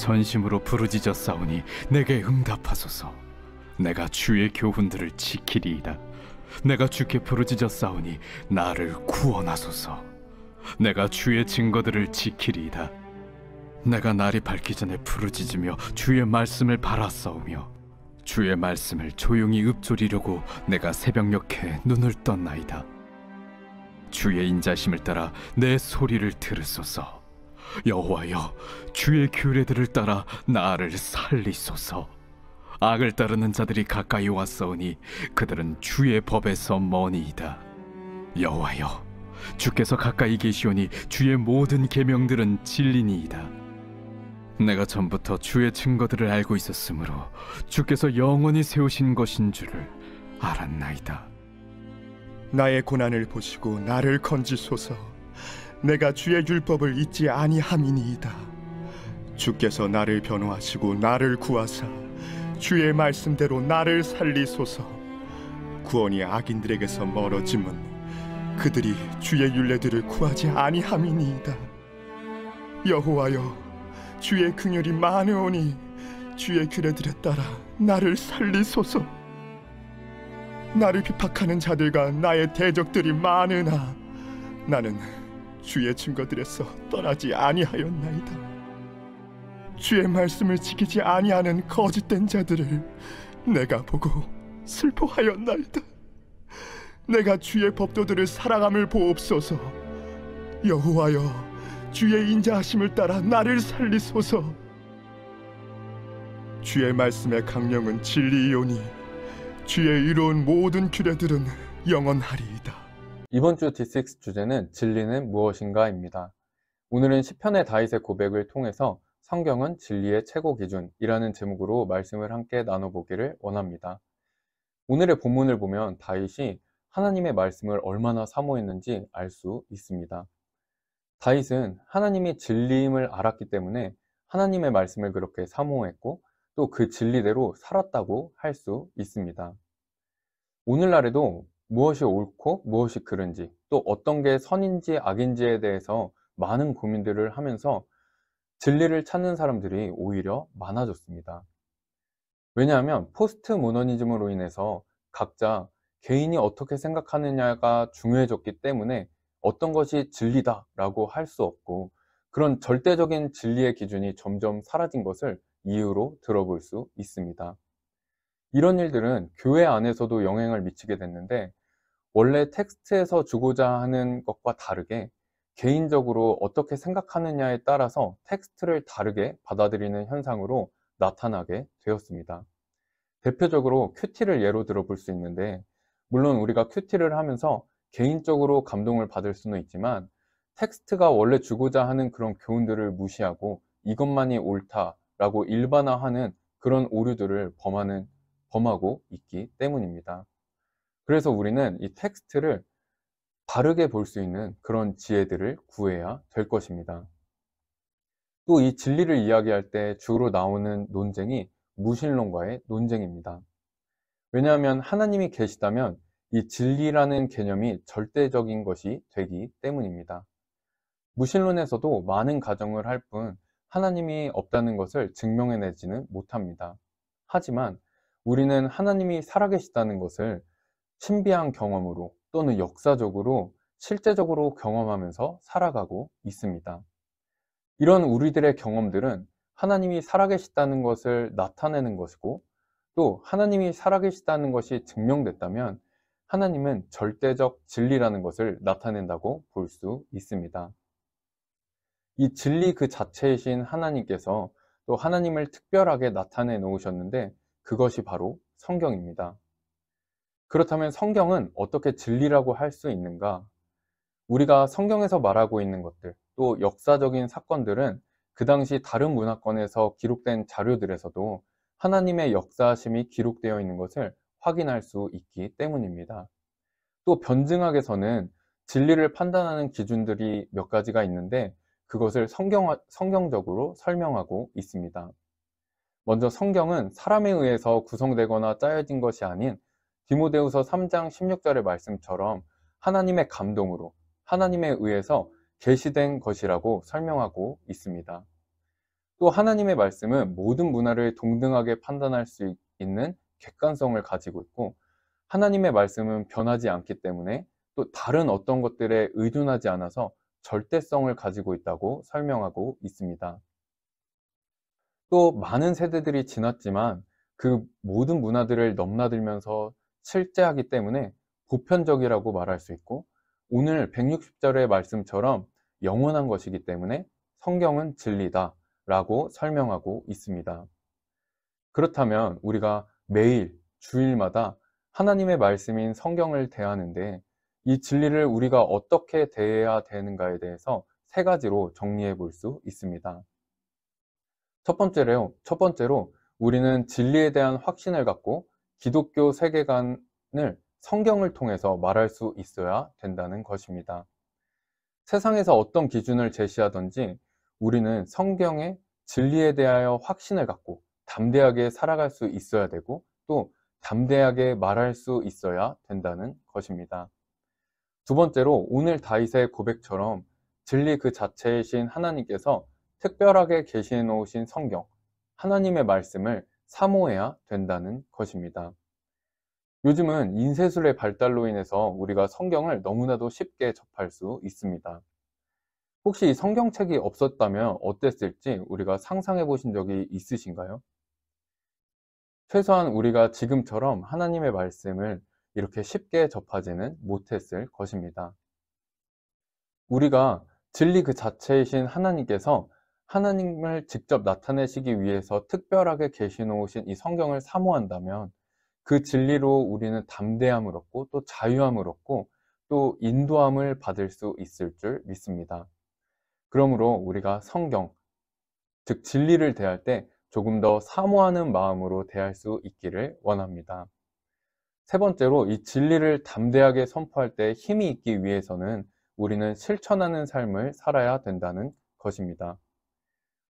전심으로 부르짖어 싸우니 내게 응답하소서. 내가 주의 교훈들을 지키리이다. 내가 주께 부르짖어 싸우니 나를 구원하소서. 내가 주의 증거들을 지키리이다. 내가 날이 밝기 전에 부르짖으며 주의 말씀을 바라싸우며 주의 말씀을 조용히 읊조리려고 내가 새벽녘에 눈을 떴나이다. 주의 인자심을 따라 내 소리를 들으소서. 여호와여, 주의 규례들을 따라 나를 살리소서. 악을 따르는 자들이 가까이 왔사오니 그들은 주의 법에서 머니이다. 여호와여, 주께서 가까이 계시오니 주의 모든 계명들은 진리니이다. 내가 전부터 주의 증거들을 알고 있었으므로 주께서 영원히 세우신 것인 줄을 알았나이다. 나의 고난을 보시고 나를 건지소서. 내가 주의 율법을 잊지 아니함이니이다. 주께서 나를 변호하시고 나를 구하사 주의 말씀대로 나를 살리소서. 구원이 악인들에게서 멀어짐은 그들이 주의 율례들을 구하지 아니함이니이다. 여호와여, 주의 긍휼이 많으오니 주의 규례들에 따라 나를 살리소서. 나를 비박하는 자들과 나의 대적들이 많으나 나는 주의 증거들에서 떠나지 아니하였나이다. 주의 말씀을 지키지 아니하는 거짓된 자들을 내가 보고 슬퍼하였나이다. 내가 주의 법도들을 사랑함을 보옵소서. 여호와여, 주의 인자하심을 따라 나를 살리소서. 주의 말씀의 강령은 진리이오니 주의 의로운 모든 규례들은 영원하리이다. 이번 주 D6 주제는 진리는 무엇인가입니다. 오늘은 시편의 다윗의 고백을 통해서 성경은 진리의 최고 기준이라는 제목으로 말씀을 함께 나눠보기를 원합니다. 오늘의 본문을 보면 다윗이 하나님의 말씀을 얼마나 사모했는지 알 수 있습니다. 다윗은 하나님이 진리임을 알았기 때문에 하나님의 말씀을 그렇게 사모했고 또 그 진리대로 살았다고 할 수 있습니다. 오늘날에도 무엇이 옳고 무엇이 그른지 또 어떤 게 선인지 악인지에 대해서 많은 고민들을 하면서 진리를 찾는 사람들이 오히려 많아졌습니다. 왜냐하면 포스트 모더니즘으로 인해서 각자 개인이 어떻게 생각하느냐가 중요해졌기 때문에 어떤 것이 진리다 라고 할 수 없고 그런 절대적인 진리의 기준이 점점 사라진 것을 이유로 들어볼 수 있습니다. 이런 일들은 교회 안에서도 영향을 미치게 됐는데 원래 텍스트에서 주고자 하는 것과 다르게 개인적으로 어떻게 생각하느냐에 따라서 텍스트를 다르게 받아들이는 현상으로 나타나게 되었습니다. 대표적으로 큐티를 예로 들어볼 수 있는데 물론 우리가 큐티를 하면서 개인적으로 감동을 받을 수는 있지만 텍스트가 원래 주고자 하는 그런 교훈들을 무시하고 이것만이 옳다라고 일반화하는 그런 오류들을 범하고 있기 때문입니다. 그래서 우리는 이 텍스트를 바르게 볼 수 있는 그런 지혜들을 구해야 될 것입니다. 또 이 진리를 이야기할 때 주로 나오는 논쟁이 무신론과의 논쟁입니다. 왜냐하면 하나님이 계시다면 이 진리라는 개념이 절대적인 것이 되기 때문입니다. 무신론에서도 많은 가정을 할 뿐 하나님이 없다는 것을 증명해내지는 못합니다. 하지만 우리는 하나님이 살아계시다는 것을 신비한 경험으로 또는 역사적으로 실제적으로 경험하면서 살아가고 있습니다. 이런 우리들의 경험들은 하나님이 살아계시다는 것을 나타내는 것이고 또 하나님이 살아계시다는 것이 증명됐다면 하나님은 절대적 진리라는 것을 나타낸다고 볼 수 있습니다. 이 진리 그 자체이신 하나님께서 또 하나님을 특별하게 나타내 놓으셨는데 그것이 바로 성경입니다. 그렇다면 성경은 어떻게 진리라고 할 수 있는가? 우리가 성경에서 말하고 있는 것들, 또 역사적인 사건들은 그 당시 다른 문화권에서 기록된 자료들에서도 하나님의 역사하심이 기록되어 있는 것을 확인할 수 있기 때문입니다. 또 변증학에서는 진리를 판단하는 기준들이 몇 가지가 있는데 그것을 성경적으로 설명하고 있습니다. 먼저 성경은 사람에 의해서 구성되거나 짜여진 것이 아닌 디모데후서 3장 16절의 말씀처럼 하나님의 감동으로 하나님에 의해서 계시된 것이라고 설명하고 있습니다. 또 하나님의 말씀은 모든 문화를 동등하게 판단할 수 있는 객관성을 가지고 있고, 하나님의 말씀은 변하지 않기 때문에 또 다른 어떤 것들에 의존하지 않아서 절대성을 가지고 있다고 설명하고 있습니다. 또 많은 세대들이 지났지만 그 모든 문화들을 넘나들면서 실제하기 때문에 보편적이라고 말할 수 있고, 오늘 160절의 말씀처럼 영원한 것이기 때문에 성경은 진리다 라고 설명하고 있습니다. 그렇다면 우리가 매일 주일마다 하나님의 말씀인 성경을 대하는데 이 진리를 우리가 어떻게 대해야 되는가에 대해서 세 가지로 정리해 볼 수 있습니다. 첫 번째로 우리는 진리에 대한 확신을 갖고 기독교 세계관을 성경을 통해서 말할 수 있어야 된다는 것입니다. 세상에서 어떤 기준을 제시하든지 우리는 성경의 진리에 대하여 확신을 갖고 담대하게 살아갈 수 있어야 되고, 또 담대하게 말할 수 있어야 된다는 것입니다. 두 번째로 오늘 다윗의 고백처럼 진리 그 자체이신 하나님께서 특별하게 계시해 놓으신 성경, 하나님의 말씀을 사모해야 된다는 것입니다. 요즘은 인쇄술의 발달로 인해서 우리가 성경을 너무나도 쉽게 접할 수 있습니다. 혹시 이 성경책이 없었다면 어땠을지 우리가 상상해 보신 적이 있으신가요? 최소한 우리가 지금처럼 하나님의 말씀을 이렇게 쉽게 접하지는 못했을 것입니다. 우리가 진리 그 자체이신 하나님께서 하나님을 직접 나타내시기 위해서 특별하게 계시 놓으신 이 성경을 사모한다면 그 진리로 우리는 담대함을 얻고 또 자유함을 얻고 또 인도함을 받을 수 있을 줄 믿습니다. 그러므로 우리가 성경, 즉 진리를 대할 때 조금 더 사모하는 마음으로 대할 수 있기를 원합니다. 세 번째로 이 진리를 담대하게 선포할 때 힘이 있기 위해서는 우리는 실천하는 삶을 살아야 된다는 것입니다.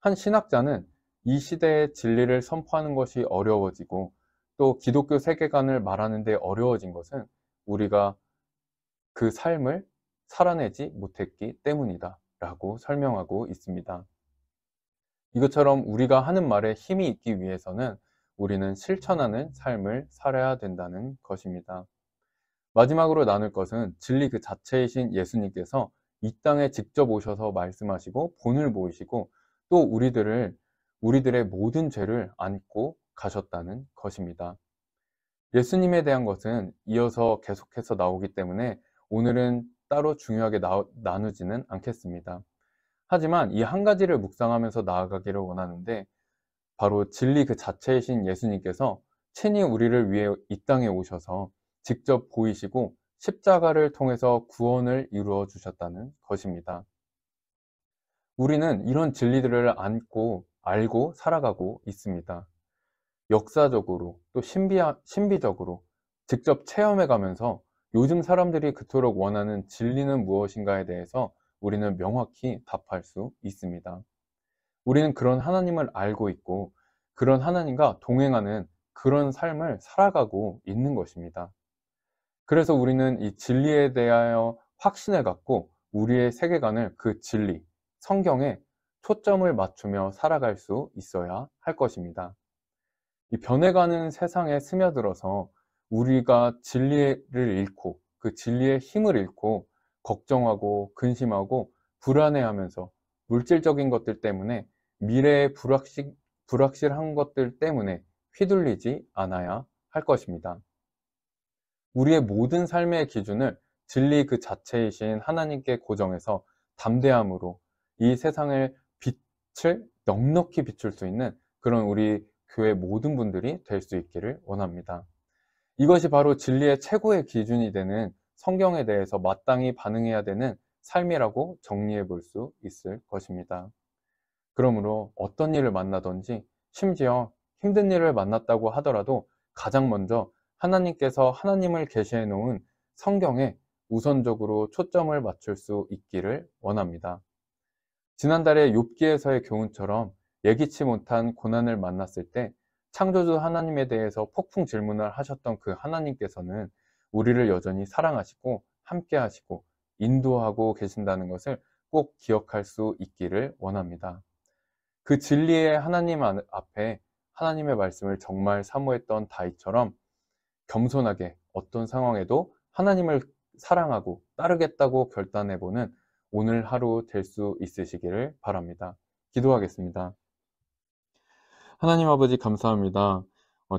한 신학자는 이 시대의 진리를 선포하는 것이 어려워지고 또 기독교 세계관을 말하는 데 어려워진 것은 우리가 그 삶을 살아내지 못했기 때문이다 라고 설명하고 있습니다. 이것처럼 우리가 하는 말에 힘이 있기 위해서는 우리는 실천하는 삶을 살아야 된다는 것입니다. 마지막으로 나눌 것은 진리 그 자체이신 예수님께서 이 땅에 직접 오셔서 말씀하시고 본을 보이시고 또 우리들의 모든 죄를 안고 가셨다는 것입니다. 예수님에 대한 것은 이어서 계속해서 나오기 때문에 오늘은 따로 중요하게 나누지는 않겠습니다. 하지만 이 한 가지를 묵상하면서 나아가기를 원하는데, 바로 진리 그 자체이신 예수님께서 친히 우리를 위해 이 땅에 오셔서 직접 보이시고 십자가를 통해서 구원을 이루어 주셨다는 것입니다. 우리는 이런 진리들을 알고 살아가고 있습니다. 역사적으로 또 신비적으로 직접 체험해 가면서 요즘 사람들이 그토록 원하는 진리는 무엇인가에 대해서 우리는 명확히 답할 수 있습니다. 우리는 그런 하나님을 알고 있고 그런 하나님과 동행하는 그런 삶을 살아가고 있는 것입니다. 그래서 우리는 이 진리에 대하여 확신을 갖고 우리의 세계관을 그 진리, 성경에 초점을 맞추며 살아갈 수 있어야 할 것입니다. 이 변해가는 세상에 스며들어서 우리가 진리를 잃고 그 진리의 힘을 잃고 걱정하고 근심하고 불안해하면서 물질적인 것들 때문에 미래의 불확실한 것들 때문에 휘둘리지 않아야 할 것입니다. 우리의 모든 삶의 기준을 진리 그 자체이신 하나님께 고정해서 담대함으로 이 세상의 빛을 넉넉히 비출 수 있는 그런 우리 교회 모든 분들이 될 수 있기를 원합니다. 이것이 바로 진리의 최고의 기준이 되는 성경에 대해서 마땅히 반응해야 되는 삶이라고 정리해 볼 수 있을 것입니다. 그러므로 어떤 일을 만나든지 심지어 힘든 일을 만났다고 하더라도 가장 먼저 하나님께서 하나님을 계시해 놓은 성경에 우선적으로 초점을 맞출 수 있기를 원합니다. 지난달에 욥기에서의 교훈처럼 예기치 못한 고난을 만났을 때 창조주 하나님에 대해서 폭풍 질문을 하셨던 그 하나님께서는 우리를 여전히 사랑하시고 함께 하시고 인도하고 계신다는 것을 꼭 기억할 수 있기를 원합니다. 그 진리의 하나님 앞에 하나님의 말씀을 정말 사모했던 다윗처럼 겸손하게 어떤 상황에도 하나님을 사랑하고 따르겠다고 결단해보는 오늘 하루 될 수 있으시기를 바랍니다. 기도하겠습니다. 하나님 아버지 감사합니다.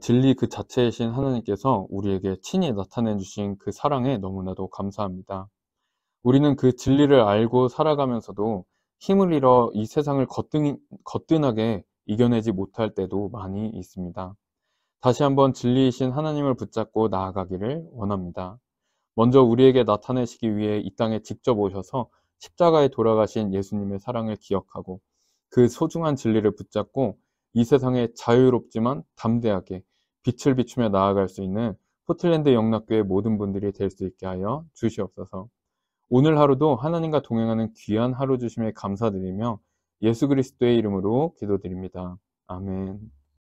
진리 그 자체이신 하나님께서 우리에게 친히 나타내 주신 그 사랑에 너무나도 감사합니다. 우리는 그 진리를 알고 살아가면서도 힘을 잃어 이 세상을 거뜬하게 이겨내지 못할 때도 많이 있습니다. 다시 한번 진리이신 하나님을 붙잡고 나아가기를 원합니다. 먼저 우리에게 나타내시기 위해 이 땅에 직접 오셔서 십자가에 돌아가신 예수님의 사랑을 기억하고 그 소중한 진리를 붙잡고 이 세상에 자유롭지만 담대하게 빛을 비추며 나아갈 수 있는 포틀랜드 영락교회 모든 분들이 될 수 있게 하여 주시옵소서. 오늘 하루도 하나님과 동행하는 귀한 하루 주심에 감사드리며 예수 그리스도의 이름으로 기도드립니다. 아멘.